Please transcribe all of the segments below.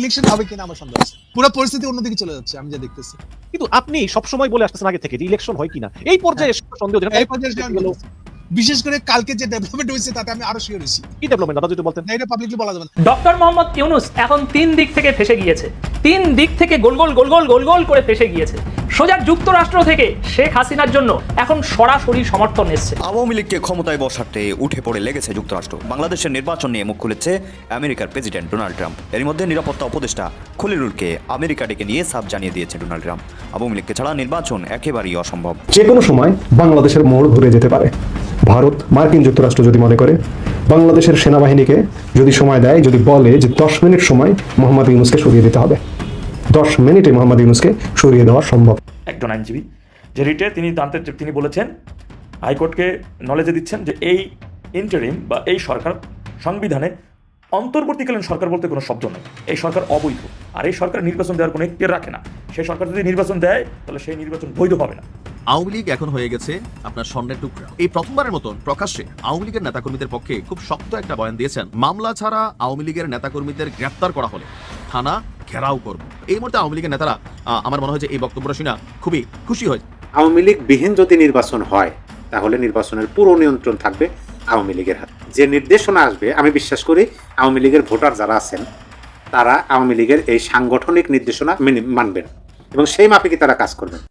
Election হবে কিনা আমার সন্দেহ আছে। পুরো পরিস্থিতি অন্যদিকে চলে যাচ্ছে আমি যা দেখতেছি। কিন্তু আপনি সবসময় বলে আসতেছেন আগে থেকে যে ইলেকশন হয় কিনা, এই পর্যায়ে সন্দেহ এই পর্যায়ে বিশেষ করে কালকে যে ডেভেলপমেন্ট হয়েছে তাতে আমি আরো শিওর হইছি। কি ডেভেলপমেন্ট দাদা যদি বলতেন? এটা পাবলিকলি বলা যাবে না। ডক্টর মোহাম্মদ ইউনূস এখন 3 দিক থেকে ফেসে গিয়েছে, 3 দিক থেকে গোল গোল করে ফেসে গিয়েছে। সোজা যুক্তরাষ্ট্র থেকে শেখ হাসিনার জন্য এখন সরাসরি সমর্থন এসছে। আওয়ামী লীগকে ক্ষমতায় বসাতে উঠে পড়ে লেগেছে যুক্তরাষ্ট্র। বাংলাদেশের নির্বাচন নিয়ে মুখ খুলেছে আমেরিকার প্রেসিডেন্ট ডোনাল্ড ট্রাম্প। এর মধ্যে নিরাপত্তা উপদেষ্টা খলিলুরকে আমেরিকা ডেকে নিয়ে সাফ জানিয়ে দিয়েছে ডোনাল্ড ট্রাম্প, আওয়ামী লীগকে ছাড়া নির্বাচন একেবারেই অসম্ভব। যে কোনো সময় বাংলাদেশের মোড় ঘুরে যেতে পারে। ভারত, মার্কিন যুক্তরাষ্ট্র যদি মনে করে বাংলাদেশের সেনাবাহিনীকে যদি সময় দেয়, যদি বলে যে 10 মিনিট সময় মোহাম্মদ ইউনূসকে সরিয়ে দিতে হবে, 10 মিনিটে মোহাম্মদ ইউনূসকে সরিয়ে দেওয়া সম্ভব। একজন আইনজীবী যে রিটে তিনি বলেছেন, হাইকোর্টকে নলেজে দিচ্ছেন যে এই ইন্টারিম বা এই সরকার সংবিধানে অন্তর্বর্তীকালীন সরকার বলতে কোনো শব্দ নেই। এই সরকার অবৈধ, আর এই সরকার নির্বাচন দেওয়ার কোনো এখতিয়ার রাখে না। সেই সরকার যদি নির্বাচন দেয় তাহলে সেই নির্বাচন বৈধ হবে না। আওয়ামী লীগ এখন হয়ে গেছে আপনার স্বর্ণের টুকরা। এই প্রথমবারের মতন প্রকাশ্যে আওয়ামী লীগের নেতাকর্মীদের পক্ষে খুব শক্ত একটা বয়ান দিয়েছেন। মামলা ছাড়া আওয়ামী লীগের নেতাকর্মীদের গ্রেপ্তার করা হলে থানা ঘেরাও করব। এই মুহূর্তে আওয়ামী লীগের নেতারা আমার মনে হয় যে এই বক্তব্যটা শুনে খুবই খুশি হয়। আওয়ামী লীগ বিহীন যদি নির্বাচন হয় তাহলে নির্বাচনের পুরো নিয়ন্ত্রণ থাকবে আওয়ামী লীগের হাতে। যে নির্দেশনা আসবে, আমি বিশ্বাস করি আওয়ামী লীগের ভোটার যারা আছেন তারা আওয়ামী লীগের এই সাংগঠনিক নির্দেশনা মানবেন এবং সেই মাফিকই তারা কাজ করবেন।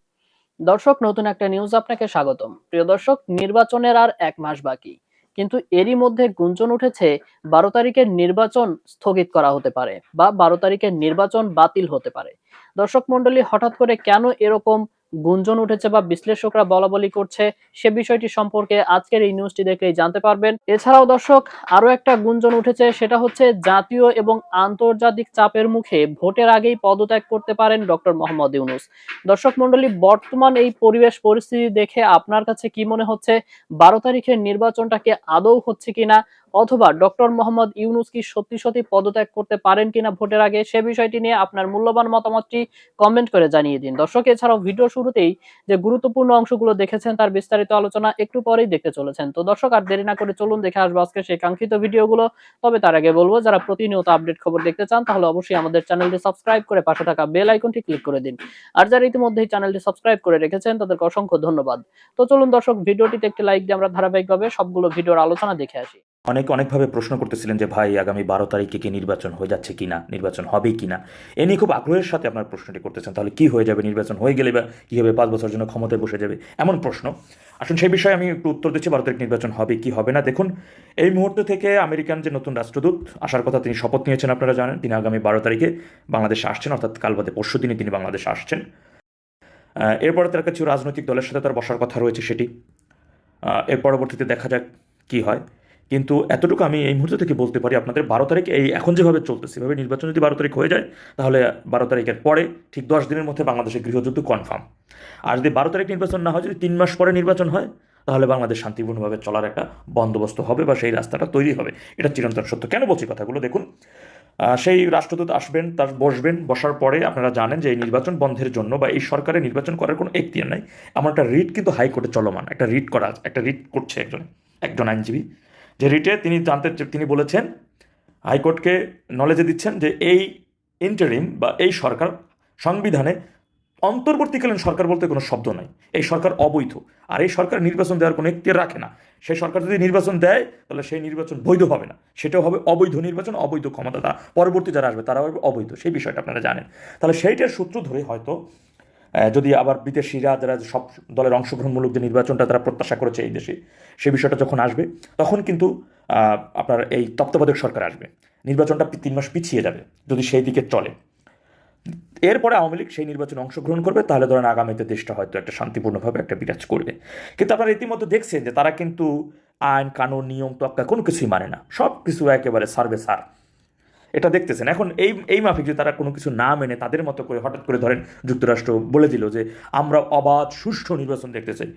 দর্শক, নতুন একটা নিউজ আপনাকে স্বাগতম। প্রিয় দর্শক, নির্বাচনের আর 1 মাস বাকি, কিন্তু এরই মধ্যে গুঞ্জন উঠেছে 12 তারিখের নির্বাচন স্থগিত করা হতে পারে বা 12 তারিখের নির্বাচন বাতিল হতে পারে। দর্শক মন্ডলী, হঠাৎ করে কেন এরকম গুঞ্জন উঠেছে বা বিশ্লেষকরা বলাবলি করছে সে বিষয়টি সম্পর্কে আজকের এই নিউজটি দেখলেই জানতে পারবেন। এছাড়াও দর্শক, আরো একটা গুঞ্জন উঠেছে, সেটা হচ্ছে জাতীয় এবং আন্তর্জাতিক চাপের মুখে ভোটের আগেই পদত্যাগ করতে পারেন ডক্টর মোহাম্মদ ইউনূস। দর্শক মন্ডলী, বর্তমান এই পরিবেশ পরিস্থিতি দেখে আপনার কাছে কি মনে হচ্ছে? 12 তারিখের নির্বাচনটা কি আদৌ হচ্ছে কিনা, অথবা ডক্টর মোহাম্মদ ইউনূস কি সত্যি পদত্যাগ করতে পারেন কিনা ভোটের আগে, সে বিষয়টি নিয়ে আপনার মূল্যবান মতামতটি কমেন্ট করে জানিয়ে দিন। দর্শক, এছাড়াও ভিডিও শুরুতেই যে গুরুত্বপূর্ণ অংশগুলো দেখেছেন তার বিস্তারিত আলোচনা একটু পরেই দেখতে চলেছেন। তো দর্শক, আর দেরি না করে চলুন দেখে আসবো আজকে সেই কাঙ্ক্ষিত ভিডিওগুলো। তবে তার আগে বলবো, যারা প্রতিনিয়ত আপডেট খবর দেখতে চান তাহলে অবশ্যই আমাদের চ্যানেলটি সাবস্ক্রাইব করে পাশে থাকা বেল আইকনটি ক্লিক করে দিন। আর যারা ইতিমধ্যেই চ্যানেলটি সাবস্ক্রাইব করে রেখেছেন তাদেরকে অসংখ্য ধন্যবাদ। তো চলুন দর্শক, ভিডিওটিতে একটি লাইক দিয়ে আমরা ধারাবাহিকভাবে সবগুলো ভিডিওর আলোচনা দেখে আসি। অনেকভাবে প্রশ্ন করতেছিলেন যে ভাই, আগামী 12 তারিখে কি নির্বাচন হয়ে যাচ্ছে কিনা, নির্বাচন হবে কিনা, এ নিয়ে খুব আগ্রহের সাথে আপনার প্রশ্নটি করতেছেন। তাহলে কি হয়ে যাবে, নির্বাচন হয়ে গেলে বা কী হবে, 5 বছরের জন্য ক্ষমতায় বসে যাবে, এমন প্রশ্ন। আসুন সেই বিষয়ে আমি একটু উত্তর দিচ্ছি। 12 তারিখ নির্বাচন হবে কি হবে না, দেখুন, এই মুহূর্তে থেকে আমেরিকান যে নতুন রাষ্ট্রদূত আসার কথা, তিনি শপথ নিয়েছেন, আপনারা জানেন। তিনি আগামী 12 তারিখে বাংলাদেশে আসছেন, অর্থাৎ কাল বাদে পরশু দিনে তিনি বাংলাদেশে আসছেন। এরপরে তার কিছু রাজনৈতিক দলের সাথে তার বসার কথা রয়েছে, সেটি এর পরবর্তীতে দেখা যাক কি হয়। কিন্তু এতটুকু আমি এই মুহূর্তে থেকে বলতে পারি আপনাদের, 12 তারিখ এই এখন যেভাবে চলতেছে এভাবে নির্বাচন যদি 12 তারিখ হয়ে যায় তাহলে 12 তারিখের পরে ঠিক 10 দিনের মধ্যে বাংলাদেশের গৃহযুদ্ধ কনফার্ম। আর যদি 12 তারিখ নির্বাচন না হয়, যদি 3 মাস পরে নির্বাচন হয়, তাহলে বাংলাদেশ শান্তিপূর্ণভাবে চলার একটা বন্দোবস্ত হবে বা সেই রাস্তাটা তৈরি হবে। এটা চিরন্তন সত্য। কেন বলছি কথাগুলো? দেখুন, সেই রাষ্ট্রদূত আসবেন, তার বসার পরে আপনারা জানেন যে এই নির্বাচন বন্ধের জন্য বা এই সরকারের নির্বাচন করার কোনো এখতিয়ার নাই। এমন একটা রিট কিন্তু হাইকোর্টে চলমান, একটা রিট করছে একজন আইনজীবী। যে রিটে তিনি বলেছেন, হাইকোর্টকে নলেজে দিচ্ছেন যে এই ইন্টারিম বা এই সরকার সংবিধানে অন্তর্বর্তীকালীন সরকার বলতে কোনো শব্দ নাই। এই সরকার অবৈধ, আর এই সরকার নির্বাচন দেওয়ার কোনো এখতিয়ার রাখে না। সেই সরকার যদি নির্বাচন দেয় তাহলে সেই নির্বাচন বৈধ হবে না, সেটাও হবে অবৈধ নির্বাচন। অবৈধ ক্ষমতা পরবর্তী যারা আসবে তারাও হবে অবৈধ, সেই বিষয়টা আপনারা জানেন। তাহলে সেইটার সূত্র ধরে হয়তো যদি আবার বিদেশিরা যারা সব দলের অংশগ্রহণমূলক যে নির্বাচনটা তারা প্রত্যাশা করেছে এই দেশে, সেই বিষয়টা যখন আসবে তখন কিন্তু আপনার এই তত্ত্বাবধায়ক সরকার আসবে, নির্বাচনটা 3 মাস পিছিয়ে যাবে যদি সেই দিকে চলে। এরপরে আওয়ামী লীগ সেই নির্বাচনে অংশগ্রহণ করবে, তাহলে ধরেন আগামীতে দেশটা হয়তো একটা শান্তিপূর্ণভাবে একটা বিরাজ করবে। কিন্তু আপনারা ইতিমধ্যে দেখছেন যে তারা কিন্তু আইন কানুন নিয়ম তক্কা কোনো কিছুই মানে না, সব কিছু একেবারে সার্ভে সার, এটা দেখতেছেন। এখন এই মাফিক যদি তারা কোনো কিছু না মেনে তাদের মতো করে হঠাৎ করে ধরেন যুক্তরাষ্ট্র বলে দিল যে আমরা অবাধ সুষ্ঠু নির্বাচন দেখতে চাই,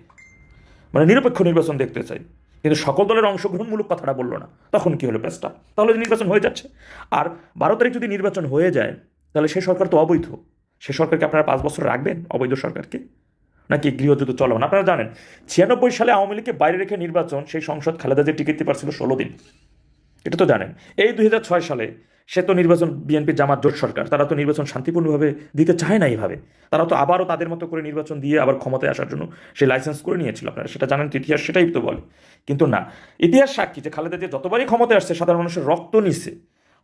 মানে নিরপেক্ষ নির্বাচন দেখতে চাই, কিন্তু সকল দলের অংশগ্রহণমূলক কথাটা বললো না, তখন কি হলো পেসটা? তাহলে নির্বাচন হয়ে যাচ্ছে। আর 12 তারিখ যদি নির্বাচন হয়ে যায় তাহলে সেই সরকার তো অবৈধ। সে সরকারকে আপনারা 5 বছর রাখবেন, অবৈধ সরকারকে, নাকি গৃহযুদ্ধ চলমান? আপনারা জানেন 96 সালে আওয়ামী লীগকে বাইরে রেখে নির্বাচন, সেই সংসদ খালেদা জিয়া টিকিট দিতে পারছিল 16 দিন, এটা তো জানেন। এই 2006 সালে সে তো নির্বাচন বিএনপি জামাত জোট সরকার, তারা তো নির্বাচন শান্তিপূর্ণভাবে দিতে চায় না এইভাবে। তারা তো আবারও তাদের মতো করে নির্বাচন দিয়ে আবার ক্ষমতায় আসার জন্য সে লাইসেন্স করে নিয়েছিল, আপনারা সেটা জানেন তো, ইতিহাস সেটাই তো বলে। কিন্তু না, ইতিহাস সাক্ষী যে খালেদা জিয়া যতবারই ক্ষমতায় আসছে সাধারণ মানুষের রক্ত নিচ্ছে,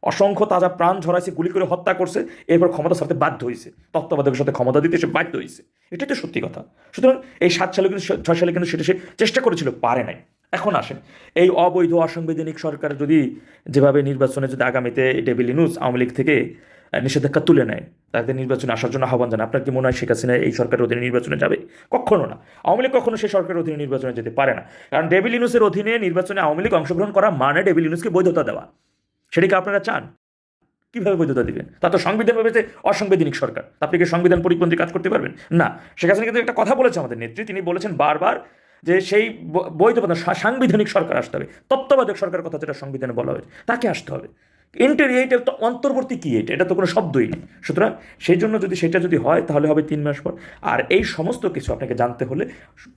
অসংখ্য তাজা প্রাণ ঝরাইছে, গুলি করে হত্যা করছে, এরপর ক্ষমতা ছাড়তে বাধ্য হয়েছে, তত্ত্বাবধায়কের সাথে ক্ষমতা দিতে সে বাধ্য হয়েছে, এটাই তো সত্যি কথা। সুতরাং এই 7 সালে কিন্তু 6 সালে কিন্তু সেটা সে চেষ্টা করেছিল, পারে নাই। এখন আসেন, এই অবৈধ অসাংবিধানিক সরকার যদি যেভাবে নির্বাচনে যদি আগামীতে ডেভিল ইউনূস আওয়ামী লীগ থেকে নিষেধাজ্ঞা তুলে নেয়, তাদের নির্বাচনে আসার জন্য আহ্বান জানায়, আপনার কি মনে হয় শেখ হাসিনা এই সরকারের অধীনে নির্বাচনে যাবে? কখনো না। আওয়ামী লীগ কখনো সেই সরকারের অধীনে নির্বাচনে যেতে পারে না, কারণ ডেভিল ইউনূসের অধীনে নির্বাচনে আওয়ামী লীগ অংশগ্রহণ করা মানে ডেভিল ইউনূসকে বৈধতা দেওয়া। সেটাকে আপনারা চান? কিভাবে বৈধতা দিবেন? তা তো সংবিধান ভেবেছে অসাংবিধানিক সরকার, আপনি কি সংবিধান পরিপন্থী কাজ করতে পারবেন? না। শেখ হাসিনা কিন্তু একটা কথা বলেছে আমাদের নেত্রী, তিনি বলেছেন বারবার যে সেই বৈধ সাংবিধানিক সরকার আসতে হবে, তত্ত্বাবধায়ক সরকার কথা যেটা সংবিধানে বলা হয়েছে তাকে আসতে হবে। ইন্টারিয়েটের তো অন্তর্বর্তী কি, এটা তো কোনো শব্দই নেই। সুতরাং সেই জন্য যদি সেটা যদি হয় তাহলে হবে 3 মাস পর। আর এই সমস্ত কিছু আপনাকে জানতে হলে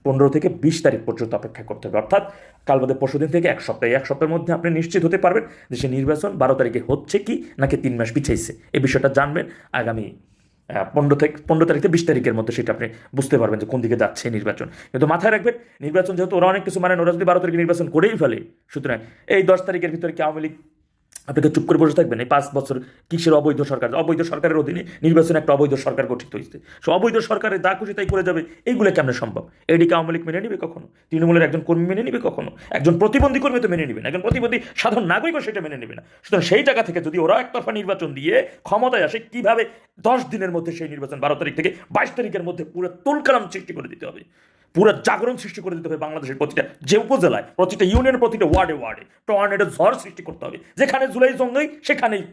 15 থেকে 20 তারিখ পর্যন্ত অপেক্ষা করতে হবে, অর্থাৎ কাল বাদে পরশুদিন থেকে 1 সপ্তাহ। 1 সপ্তাহের মধ্যে আপনি নিশ্চিত হতে পারবেন যে সে নির্বাচন 12 তারিখে হচ্ছে কি নাকি 3 মাস পিছাইছে। এই বিষয়টা জানবেন আগামী 15 তারিখ থেকে 20 তারিখের মধ্যে, সেটা আপনি বুঝতে পারবেন যে কোন দিকে যাচ্ছে নির্বাচন। কিন্তু মাথায় রাখবেন, নির্বাচন যেহেতু ওরা অনেক কিছু মানে, ওরা যদি 12 তারিখে নির্বাচন করেই ফেলে, সুতরাং এই 10 তারিখের ভিতরে কি আওয়ামী লীগ আপনাকে চুপ করে বসে থাকবেন? এই 5 বছর কিসের অবৈধ সরকার? অবৈধ সরকারের অধীনে নির্বাচনে একটা অবৈধ সরকার গঠিত হয়েছে, সে অবৈধ সরকারের যা খুশি তাই করে যাবে, এইগুলো কেমন সম্ভব? এদিকে আওয়ামী লীগ মেনে নিবে কখনো? তৃণমূলের একজন কর্মী মেনে নিবে কখনো? একজন প্রতিবন্ধী কর্মী তো মেনে নিবে না, একজন প্রতিবন্ধী সাধারণ নাগরিকও সেটা মেনে নেবে না। সুতরাং সেই জায়গা থেকে যদি ওরা একতরফা নির্বাচন দিয়ে ক্ষমতায় আসে, কিভাবে 10 দিনের মধ্যে সেই নির্বাচন 12 তারিখ থেকে 22 তারিখের মধ্যে পুরো তুলকালাম সৃষ্টি করে দিতে হবে, পুরো জাগরণ সৃষ্টি করে দিতে হবে বাংলাদেশের প্রতিটা যে উপজেলায়, প্রতিটা ইউনিয়নের, প্রতিটা ওয়ার্ডে টর্নেডো ঝড় সৃষ্টি করতে হবে। যেখানে জুলাই জঙ্গি সেখানেই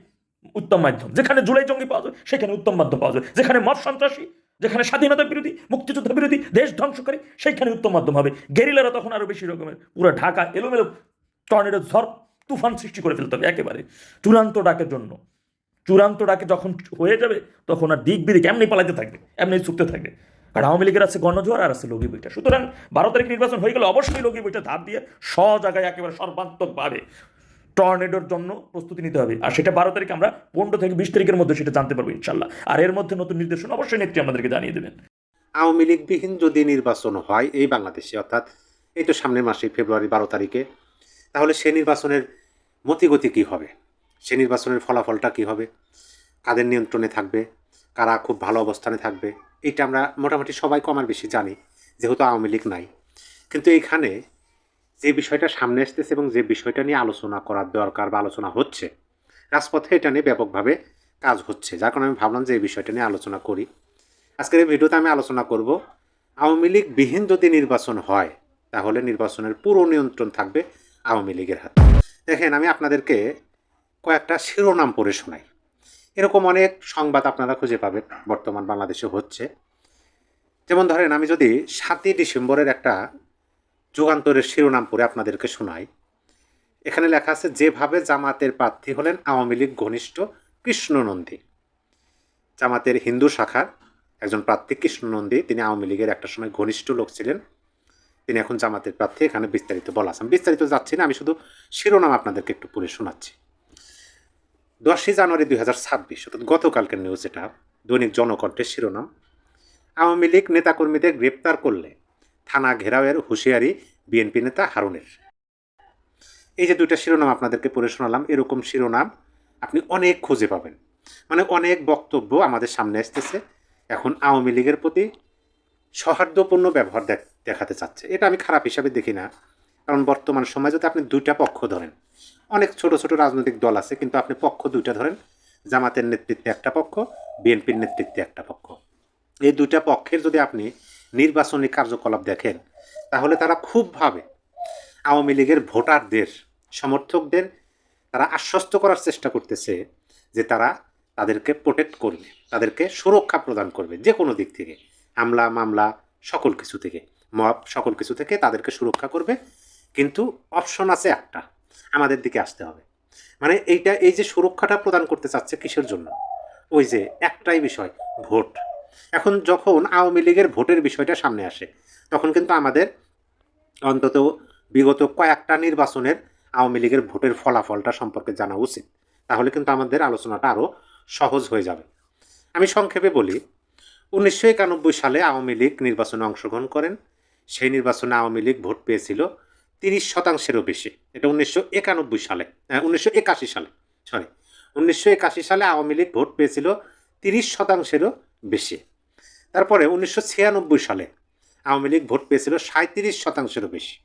উত্তম মাধ্যম, যেখানে জুলাই জঙ্গি পাওয়া যায় সেখানে উত্তম মাধ্যম পাওয়া যায়, যেখানে মব সন্ত্রাসী, যেখানে স্বাধীনতা বিরোধী, মুক্তিযুদ্ধ বিরোধী, দেশ ধ্বংসকারী, সেইখানে উত্তম মাধ্যম হবে। গেরিলারা তখন আরো বেশি রকমের পুরো ঢাকা এলোমেলো টর্নেডো ঝড় তুফান সৃষ্টি করে ফেলতে হবে একেবারে চূড়ান্ত ডাকের জন্য। চূড়ান্ত ডাকে যখন হয়ে যাবে তখন আর দিক বিদিক এমনি পালাইতে থাকবে, এমনি ছুটতে থাকবে। কারণ আওয়ামী লীগের আছে গণজোয়ার আর আছে লগি বইটা। সুতরাং 12 তারিখ নির্বাচন হয়ে গেলে অবশ্যই লগি বইটা ধাপ দিয়ে জায়গায় একেবারে সর্বাত্মকভাবে টর্নেডোর জন্য প্রস্তুতি নিতে হবে। আর সেটা 12 তারিখ আমরা 15 থেকে 20 তারিখের মধ্যে সেটা জানতে পারবো ইনশাল্লাহ। আর এর মধ্যে নতুন নির্দেশনা অবশ্যই নেত্রী আমাদেরকে জানিয়ে দেবেন। আওয়ামী লীগবিহীন যদি নির্বাচন হয় এই বাংলাদেশে, অর্থাৎ এই তো সামনের মাসে ফেব্রুয়ারি 12 তারিখে, তাহলে সে নির্বাচনের মতিগতি কী হবে? সে নির্বাচনের ফলাফলটা কী হবে? কাদের নিয়ন্ত্রণে থাকবে? কারা খুব ভালো অবস্থানে থাকবে? এটা আমরা মোটামুটি সবাই কমার বেশি জানি, যেহেতু আওয়ামী লীগ নাই। কিন্তু এইখানে যে বিষয়টা সামনে আসতেছে এবং যে বিষয়টা নিয়ে আলোচনা করার দরকার বা আলোচনা হচ্ছে, রাজপথে এটা নিয়ে ব্যাপকভাবে কাজ হচ্ছে, যার কারণে আমি ভাবলাম যে এই বিষয়টা নিয়ে আলোচনা করি। আজকের এই ভিডিওতে আমি আলোচনা করব আওয়ামী লীগ বিহীন যদি নির্বাচন হয় তাহলে নির্বাচনের পুরো নিয়ন্ত্রণ থাকবে আওয়ামী লীগের হাতে। দেখেন, আমি আপনাদেরকে কয়েকটা শিরোনাম পড়ে শোনাই। এরকম অনেক সংবাদ আপনারা খুঁজে পাবেন বর্তমান বাংলাদেশে হচ্ছে। যেমন ধরেন, আমি যদি 7ই ডিসেম্বরের একটা যুগান্তরের শিরোনাম পড়ে আপনাদেরকে শোনাই। এখানে লেখা আছে, যেভাবে জামাতের প্রার্থী হলেন আওয়ামী লীগ ঘনিষ্ঠ কৃষ্ণ নন্দী। জামাতের হিন্দু শাখার একজন প্রার্থী কৃষ্ণ নন্দী, তিনি আওয়ামী লীগের একটা সময় ঘনিষ্ঠ লোক ছিলেন, তিনি এখন জামাতের প্রার্থী। এখানে বিস্তারিত বলা আছে, বিস্তারিত যাচ্ছি না, আমি শুধু শিরোনাম আপনাদেরকে একটু পড়ে শোনাচ্ছি। 10ই জানুয়ারি 2026, অর্থাৎ গতকালকের নিউজ, এটা দৈনিক জনকণ্ঠের শিরোনাম। আওয়ামী লীগ নেতাকর্মীদের গ্রেপ্তার করলে থানা ঘেরাওয়ের হুঁশিয়ারি বিএনপি নেতা হারুনের। এই যে দুইটা শিরোনাম আপনাদেরকে পড়ে শোনালাম, এরকম শিরোনাম আপনি অনেক খুঁজে পাবেন। মানে অনেক বক্তব্য আমাদের সামনে আসতেছে, এখন আওয়ামী লীগের প্রতি সৌহার্দ্যপূর্ণ ব্যবহার দেখাতে চাচ্ছে। এটা আমি খারাপ হিসাবে দেখি না, কারণ বর্তমান সময় যদি আপনি দুইটা পক্ষ ধরেন, অনেক ছোট ছোট রাজনৈতিক দল আছে, কিন্তু আপনি পক্ষ দুইটা ধরেন, জামাতের নেতৃত্বে একটা পক্ষ, বিএনপির নেতৃত্বে একটা পক্ষ, এই দুইটা পক্ষের যদি আপনি নির্বাচনী কার্যকলাপ দেখেন, তাহলে তারা খুবভাবে আওয়ামী লীগের ভোটারদের, সমর্থকদের তারা আশ্বস্ত করার চেষ্টা করতেছে যে তারা তাদেরকে প্রোটেক্ট করবে, তাদেরকে সুরক্ষা প্রদান করবে, যে কোনো দিক থেকে, হামলা মামলা সকল কিছু থেকে, মব সকল কিছু থেকে তাদেরকে সুরক্ষা করবে। কিন্তু অপশন আছে একটা, আমাদের দিকে আসতে হবে। মানে এই যে সুরক্ষাটা প্রদান করতে চাচ্ছে কিসের জন্য? ওই যে একটাই বিষয়, ভোট। এখন যখন আওয়ামী লীগের ভোটের বিষয়টা সামনে আসে, তখন কিন্তু আমাদের অন্তত বিগত কয়েকটা নির্বাচনের আওয়ামী লীগের ভোটের ফলাফলটা সম্পর্কে জানা উচিত। তাহলে কিন্তু আমাদের আলোচনাটা আরও সহজ হয়ে যাবে। আমি সংক্ষেপে বলি, 1991 সালে আওয়ামী লীগ নির্বাচনে অংশগ্রহণ করেন। সেই নির্বাচনে আওয়ামী লীগ ভোট পেয়েছিল 30%-এরও বেশি। এটা 1981 সালে, 1981 সালে, 1981 সালে আওয়ামী লীগ ভোট পেয়েছিল 30%-এরও বেশি। তারপরে 1996 সালে আওয়ামী লীগ ভোট পেয়েছিল 37%-এরও বেশি।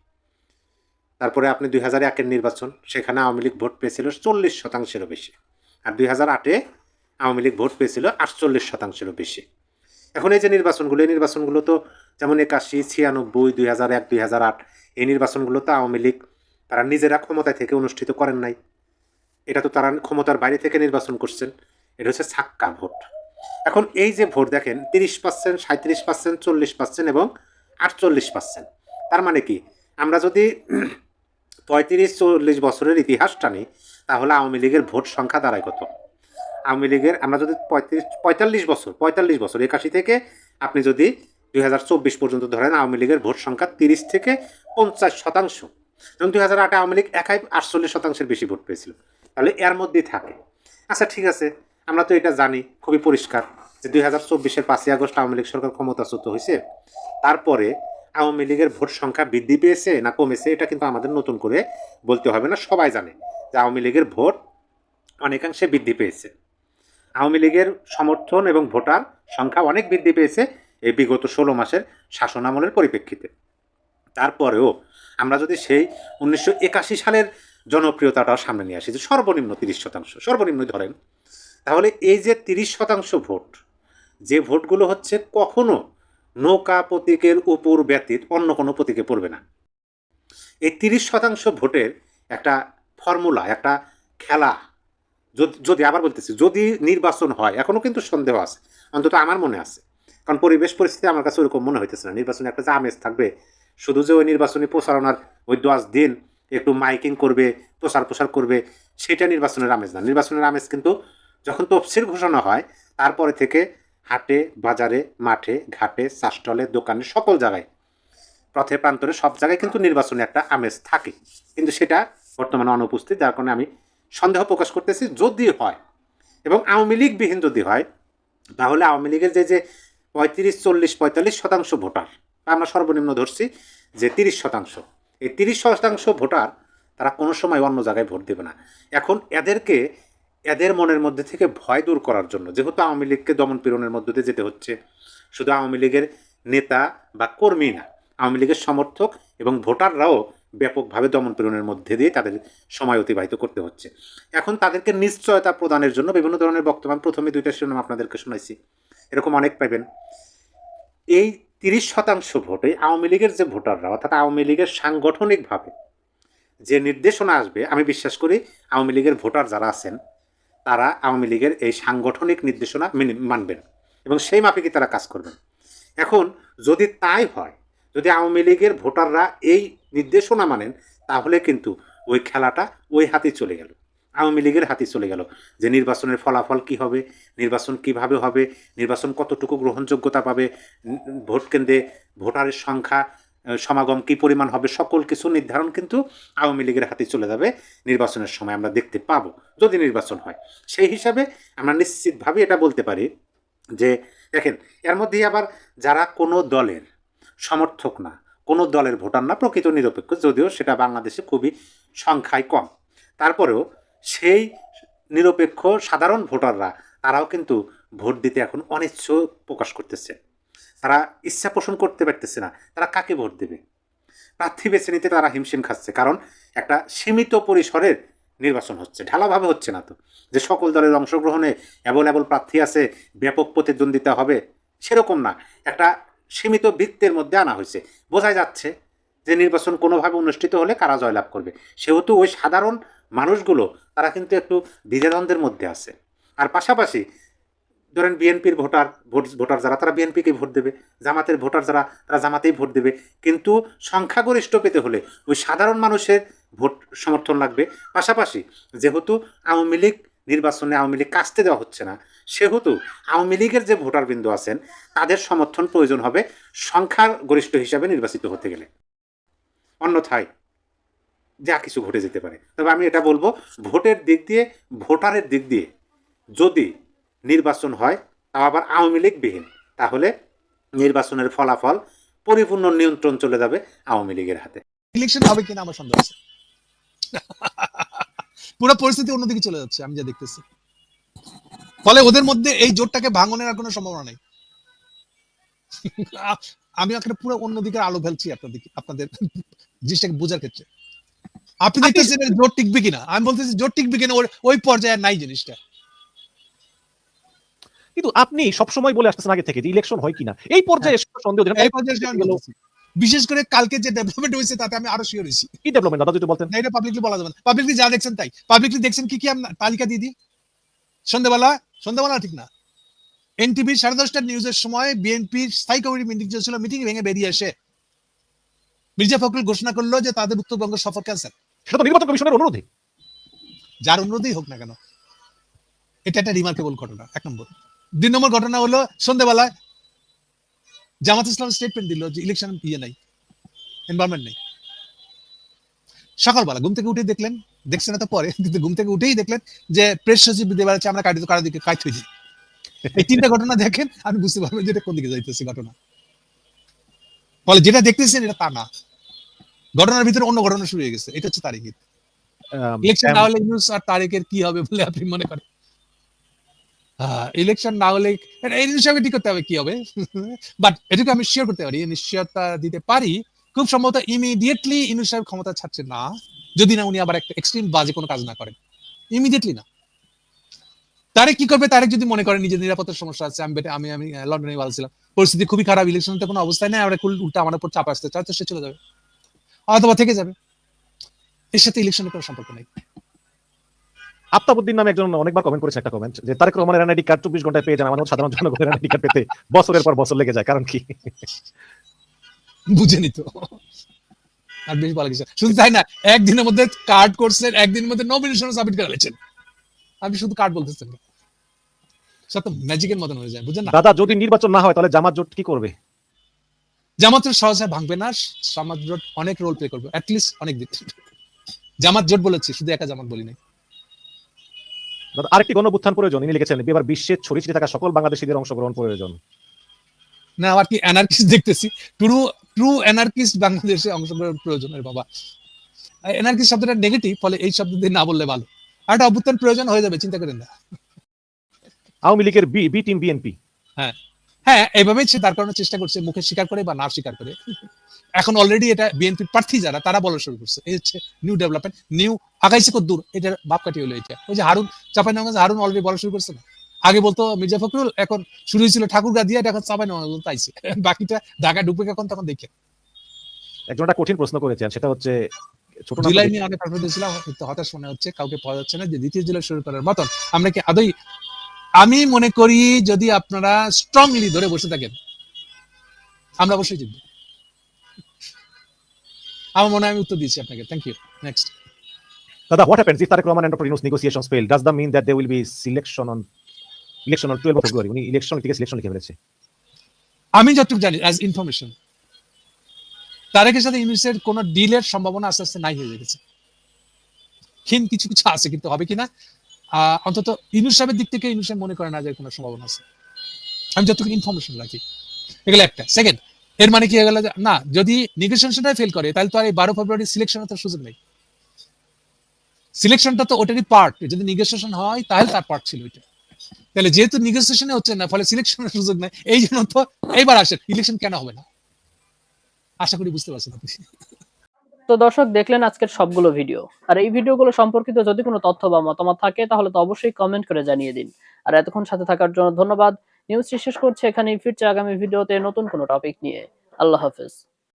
তারপরে আপনি 2001-এর নির্বাচন, সেখানে আওয়ামী লীগ ভোট পেয়েছিল 40%-এরও বেশি। আর 2008-এ আওয়ামী লীগ ভোট পেয়েছিল 48%-এরও বেশি। এখন এই যে নির্বাচনগুলো তো যেমন 81, 96, 2001, 2008 এই নির্বাচনগুলো তো আওয়ামী লীগ তারা নিজেরা ক্ষমতায় থেকে অনুষ্ঠিত করেন নাই। এটা তো তারা ক্ষমতার বাইরে থেকে নির্বাচন করছেন। এটা হচ্ছে ছাক্কা ভোট। এখন এই যে ভোট দেখেন 30%, 37%, 40% এবং 48%। তার মানে কি, আমরা যদি 35-40 বছরের ইতিহাস টানি তাহলে আওয়ামী লীগের ভোট সংখ্যা দাঁড়ায় কত? আওয়ামী লীগের আমরা যদি 45 বছর 81 থেকে আপনি যদি 2024 পর্যন্ত ধরেন, আওয়ামী লীগের ভোট সংখ্যা 30 থেকে 50%। এবং 2008-এ আওয়ামী লীগ একাই 48%-এর বেশি ভোট পেয়েছিল। তাহলে এর মধ্যেই থাকে। আচ্ছা ঠিক আছে, আমরা তো এটা জানি খুবই পরিষ্কার যে 2024-এর 5ই আগস্ট আওয়ামী লীগ সরকার ক্ষমতাচ্যুত হয়েছে। তারপরে আওয়ামী লীগের ভোট সংখ্যা বৃদ্ধি পেয়েছে না কমেছে এটা কিন্তু আমাদের নতুন করে বলতে হবে না, সবাই জানে যে আওয়ামী লীগের ভোট অনেকাংশে বৃদ্ধি পেয়েছে। আওয়ামী লীগের সমর্থন এবং ভোটার সংখ্যা অনেক বৃদ্ধি পেয়েছে এই বিগত 16 মাসের শাসনামলের পরিপ্রেক্ষিতে। তারপরেও আমরা যদি সেই 1981 সালের জনপ্রিয়তাটাও সামনে নিয়ে আসি, যে সর্বনিম্ন 30%, সর্বনিম্ন ধরেন, তাহলে এই যে 30% ভোট, যে ভোটগুলো হচ্ছে কখনো নৌকা প্রতীকের উপর ব্যতীত অন্য কোনো প্রতীকে পড়বে না, এই 30% ভোটের একটা ফর্মুলা, একটা খেলা, যদি আবার বলতেছি যদি নির্বাচন হয়, এখনও কিন্তু সন্দেহ আছে, অন্তত আমার মনে আছে, কারণ পরিবেশ পরিস্থিতি আমার কাছে ওরকম মনে হইতেছে না নির্বাচনে একটা যে আমেজ থাকবে। শুধু যে ওই নির্বাচনী প্রচারণার ওই 10 দিন একটু মাইকিং করবে, প্রচার করবে, সেটা নির্বাচনের আমেজ না। নির্বাচনের আমেজ কিন্তু যখন তফসিল ঘোষণা হয় তারপরে থেকে হাটে, বাজারে, মাঠে, ঘাটে, চাষটলে, দোকানে, সকল জায়গায়, পথে প্রান্তরে সব জায়গায় কিন্তু নির্বাচনে একটা আমেজ থাকে, কিন্তু সেটা বর্তমানে অনুপস্থিত। যার কারণে আমি সন্দেহ প্রকাশ করতেছি যদি হয়, এবং আওয়ামী লীগ বিহীন যদি হয়, তাহলে আওয়ামী লীগের যে 35, 40, 45% ভোটার, আমরা সর্বনিম্ন ধরছি যে 30%, এই 30% ভোটার তারা কোনো সময় অন্য জায়গায় ভোট দেবে না। এখন এদের মনের মধ্যে থেকে ভয় দূর করার জন্য, যেহেতু আওয়ামী লীগকে দমন পীড়নের মধ্য দিয়ে যেতে হচ্ছে, শুধু আওয়ামী লীগের নেতা বা কর্মী না, আওয়ামী লীগের সমর্থক এবং ভোটাররাও ব্যাপকভাবে দমন পীড়নের মধ্যে দিয়ে তাদের সময় অতিবাহিত করতে হচ্ছে। এখন তাদেরকে নিশ্চয়তা প্রদানের জন্য বিভিন্ন ধরনের বক্তব্য, প্রথমে 2টা শিরোনাম আপনাদেরকে শোনাইছি, এরকম অনেক পাইবেন। এই 30% ভোটে আওয়ামী লীগের যে ভোটাররা, অর্থাৎ আওয়ামী লীগের সাংগঠনিকভাবে যে নির্দেশনা আসবে, আমি বিশ্বাস করি আওয়ামী লীগের ভোটার যারা আছেন তারা আওয়ামী লীগের এই সাংগঠনিক নির্দেশনা মানবেন এবং সেই মাফিকে তারা কাজ করবেন। এখন যদি তাই হয়, যদি আওয়ামী লীগের ভোটাররা এই নির্দেশনা মানেন, তাহলে কিন্তু ওই খেলাটা ওই হাতেই চলে গেল, আওয়ামী লীগের হাতে চলে গেল, যে নির্বাচনের ফলাফল কি হবে, নির্বাচন কিভাবে হবে, নির্বাচন কতটুকু গ্রহণযোগ্যতা পাবে, ভোট কেন্দ্রে ভোটারের সংখ্যা, সমাগম কি পরিমাণ হবে, সকল কিছু নির্ধারণ কিন্তু আওয়ামী লীগের হাতে চলে যাবে নির্বাচনের সময়, আমরা দেখতে পাবো যদি নির্বাচন হয়। সেই হিসাবে আমরা নিশ্চিতভাবে এটা বলতে পারি যে দেখেন, এর মধ্যেই আবার যারা কোনো দলের সমর্থক না, কোনো দলের ভোটার না, প্রকৃত নিরপেক্ষ, যদিও সেটা বাংলাদেশে খুবই সংখ্যায় কম, তারপরেও সেই নিরপেক্ষ সাধারণ ভোটাররা তারাও কিন্তু ভোট দিতে এখন অনিচ্ছুক প্রকাশ করতেছে, তারা ইচ্ছা পোষণ করতে পারতেছে না তারা কাকে ভোট দেবে। প্রার্থী বেছে নিতে তারা হিমশিম খাচ্ছে, কারণ একটা সীমিত পরিসরের নির্বাচন হচ্ছে, ঢালাভাবে হচ্ছে না তো, যে সকল দলের অংশগ্রহণে অ্যাভেলেবল প্রার্থী আছে, ব্যাপক প্রতিদ্বন্দ্বিতা হবে, সেরকম না, একটা সীমিত বৃত্তের মধ্যে আনা হয়েছে। বোঝাই যাচ্ছে যে নির্বাচন কোনোভাবে অনুষ্ঠিত হলে কারা জয়লাভ করবে, সেহেতু ওই সাধারণ মানুষগুলো তারা কিন্তু একটু দ্বিধাদ্বন্দ্বের মধ্যে আছে। আর পাশাপাশি ধরেন বিএনপির ভোটার যারা, তারা বিএনপিকে ভোট দেবে, জামাতের ভোটার যারা, তারা জামাতেই ভোট দেবে, কিন্তু সংখ্যাগরিষ্ঠ পেতে হলে ওই সাধারণ মানুষের ভোট সমর্থন লাগবে। পাশাপাশি যেহেতু আওয়ামী লীগ নির্বাচনে আওয়ামী লীগ কাছতে দেওয়া হচ্ছে না, সেহেতু আওয়ামী লীগের যে ভোটারবৃন্দ আছেন তাদের সমর্থন প্রয়োজন হবে সংখ্যাগরিষ্ঠ হিসাবে নির্বাচিত হতে গেলে। অন্যথায় যা কিছু ঘটে যেতে পারে। তবে আমি এটা বলবো, ভোটের দিক দিয়ে, ভোটারের দিক দিয়ে যদি নির্বাচন হয়, তাও আবার আওয়ামী লীগবিহীন, তাহলে নির্বাচনের ফলাফল পরিপূর্ণ নিয়ন্ত্রণ চলে যাবে আওয়ামী লীগের হাতে। ইলেকশন হবে কিনা আমার সন্দেহ আছে। পুরো পরিস্থিতি অন্যদিকে চলে যাচ্ছে আমি যা দেখতেছি। ফলে ওদের মধ্যে এই জোটটাকে ভাঙনের আর কোনো সম্ভাবনা নেই। আমি একটা পুরো অন্যদিকে আলো ফেলছি আপনাদের জিনিসটাকে বোঝার ক্ষেত্রে। আপনি দেখতেছেন জোট টিকবে কিনা, আমি বলতেছি জোট টিকবে কিনা ওই পর্যায়ে নাই জিনিসটা। কিন্তু আপনি সবসময় বলে আসতেছেন আগে থেকে যে ইলেকশন হয় কিনা, এই পর্যায়ে এসে সন্দেহ এই পর্যায়ে আমি বলতেছি। বিশেষ করে কালকে যে ডেভেলপমেন্ট হয়েছে তাতে আমি আরো শিওর হয়েছি। কি ডেভেলপমেন্ট দাদা যদি বলতেন? না, এটা পাবলিকলি বলা যাবে না। পাবলিকলি যা দেখছেন তাই। পাবলিকলি দেখছেন কি আমি তালিকা দিয়ে দিই। সন্ধ্যাবেলা ঠিক না, এনটিভি 10:30টার নিউজের সময় বিএনপির স্থায়ী কমিটি মিটিং চলছিল, মিটিং ভেঙে বেরিয়ে এসে মির্জা ফখরুল ঘোষণা করলো যে তাদের উত্তরবঙ্গ সফর ক্যান্সেল। সেটা তো নির্বাচন কমিশনের অনুরোধে। যার অনুরোধেই হোক না কেন, এটা একটা রিমার্কেবল ঘটনা, 1 নম্বর। 2 নম্বর ঘটনা হলো সন্ধ্যাবেলায় জামাত ইসলাম স্টেটমেন্ট দিল যে ইলেকশন নাই, এনভায়রনমেন্ট নেই। সকালবেলা ঘুম থেকে উঠে দেখছেন তো পরে, কিন্তু ঘুম থেকে উঠেই দেখলেন যে প্রেস সচিব দিতে পারছে আমরা কারো দিকে কাজ হয়ে যাই। এই 3টা ঘটনা দেখেন, আমি বুঝতে পারবেন যে এটা কোন দিকে যাইতেছে ঘটনা। ফলে যেটা দেখতেছেন এটা তা না, ঘটনার ভিতরে অন্য ঘটনা শুরু হয়ে গেছে। এটা হচ্ছে তারিখ। ইলেকশন না হলে ইউনুস আর তারেকের কি হবে বলে আপনি মনে করেন? ইলেকশন না হলে এই হিসাবে ঠিক করতে হবে কি হবে, বাট এটুকু আমি শিওর করতে পারি, নিশ্চয়তা দিতে পারি, খুব সম্ভবত ইমিডিয়েটলি ইউনুস সাহেব ক্ষমতা ছাড়ছে না, যদি না উনি আবার একটা এক্সট্রিম বাজে কোনো কাজ না করেন। ইমিডিয়েটলি না। তারেক কি করবে? তারেক যদি মনে করেন নিজের নিরাপত্তার সমস্যা আছে, আমি লন্ডনে ভালো ছিলাম, পরিস্থিতি খুবই খারাপ, ইলেকশনের কোনো অবস্থায় নেই, আমরা উল্টা আমার উপর চাপ আসতে চায়, তো সে চলে যাবে অথবা থেকে যাবে। এর সাথে ইলেকশনের কোনো সম্পর্ক নেই। আফতাবউদ্দিন নামে একজন অনেকবার কমেন্ট করেছে একটা কমেন্ট যে তারেক রহমানের এনআইডি কার্ড 24 ঘন্টায় পেয়ে যান, আমাদের সাধারণ জনগণের এনআইডি কার্ড পেতে বছরের পর বছর লেগে যায়, কারণ কি? বুঝে নিত আর বেশ ভালো কিছু। শুধু তাই না, একদিনের মধ্যে কার্ড করছেন, একদিনের মধ্যে নমিনেশন সাবমিট করে ফেলেছেন। আপনি শুধু কার্ড বলতেছেন, সব তো ম্যাজিকের মতন হয়ে যায়, বুঝেন না? দাদা যদি নির্বাচন না হয় তাহলে জামাত জোট কি করবে? জামাত জোট সহজে ভাঙবে না, জামাত জোট অনেক রোল প্লে করবে, অ্যাটলিস্ট অনেক দিন। জামাত জোট বলেছি, শুধু একা জামাত বলি নাই। দাদা আরেকটি গণঅভ্যুত্থান প্রয়োজন, ইনি লিখেছেন এবার বিশ্বের ছড়িয়ে ছিটিয়ে থাকা সকল বাংলাদেশিদের অংশগ্রহণ প্রয়োজন। না, আবার কি অ্যানার্কিস্ট দেখতেছি, ট্রু অ্যানার্কিস্ট বাংলাদেশে অংশগ্রহণ প্রয়োজন। বাবা, অ্যানার্কিস্ট শব্দটা নেগেটিভ, ফলে এই শব্দ দিয়ে না বললে ভালো। আর একটা অভ্যুত্থান প্রয়োজন হয়ে যাবে, চিন্তা করেন না। আওয়ামী লীগের বি টিম বিএনপি, হ্যাঁ এইভাবেই সে দাঁড় করানোর চেষ্টা করছে, মুখে স্বীকার করে বা না স্বীকার করে। এখন অলরেডি এটা বিএনপির প্রার্থী যারা, তারা বলা শুরু করছে, এই হচ্ছে নিউ ডেভেলপমেন্ট, নিউ আগাইছে কত দূর, এটার মাপকাঠি হলো এটা। ওই যে চাঁপাইনবাবগঞ্জ হারুন অলরেডি বলা শুরু করছে না, আগে বলতো মির্জা ফখরুল, এখন শুরু হয়েছিল ঠাকুরগাঁ দিয়ে, এখন চাঁপাইনবাবগঞ্জ আইছে, বাকিটা ঢাকা ঢুকবে কখন তখন দেখে। একজন একটা কঠিন প্রশ্ন করেছেন, সেটা হচ্ছে ছোট জুলাই নিয়ে অনেক কনফিডেন্স ছিলাম, কিন্তু হতাশ মনে হচ্ছে, কাউকে পাওয়া যাচ্ছে না যে দ্বিতীয় জুলাই শুরু করার মতন। আমরা কি আদৌ, আমি মনে করি যদি আপনারা স্ট্রংলি ধরে বসে থাকেন, আমরা অবশ্যই জিতব। আমার মনে হয় আমি উত্তর দিয়েছি আপনাকে। Thank you. নেক্সট। দাদা, what happens if Tareq Rahman and Dr. Yunus negotiations fail? Does that mean that there will be election on 12 of February? উনি ইলেকশন থেকে সিলেকশন লিখে ফেলেছে। আমি যতটুকু জানি অ্যাজ ইনফরমেশন, তারেকের সাথে ইউনিসের কোন ডিলের সম্ভাবনা আস্তে আস্তে নাই হয়ে গেছে। কিছু কিছু আছে, কিন্তু হবে কিনা অন্তত ইউনুস সাহেবের দিক থেকে ইউনুস মনে করে না যে কোনো সম্ভাবনা আছে। আমি যতটুকু ইনফরমেশন রাখি, এগুলো একটা। সেকেন্ড, এর মানে কি হয়ে গেল না, যদি নেগোসিয়েশনটা ফেল করে তাহলে তো আর এই 12 ফেব্রুয়ারি সিলেকশনের তো সুযোগ নেই। সিলেকশনটা তো ওটারই পার্ট, যদি নেগোসিয়েশন হয় তাহলে তার পার্ট ছিল ওইটা। তাহলে যেহেতু নেগোসিয়েশনে হচ্ছে না, ফলে সিলেকশনের সুযোগ নেই, এই জন্য তো এইবার আসেন ইলেকশন কেন হবে না, আশা করি বুঝতে পারছেন আপনি। তো দর্শক, দেখলেন আজকের সবগুলো ভিডিও। আর এই ভিডিওগুলো সম্পর্কিত যদি কোনো তথ্য বা মতামত থাকে তাহলে তো অবশ্যই কমেন্ট করে জানিয়ে দিন। আর এতক্ষণ সাথে থাকার জন্য ধন্যবাদ। নিউজ শেষ করছে এখানেই, ফিরছে আগামী ভিডিওতে নতুন কোনো টপিক নিয়ে। আল্লাহ হাফেজ।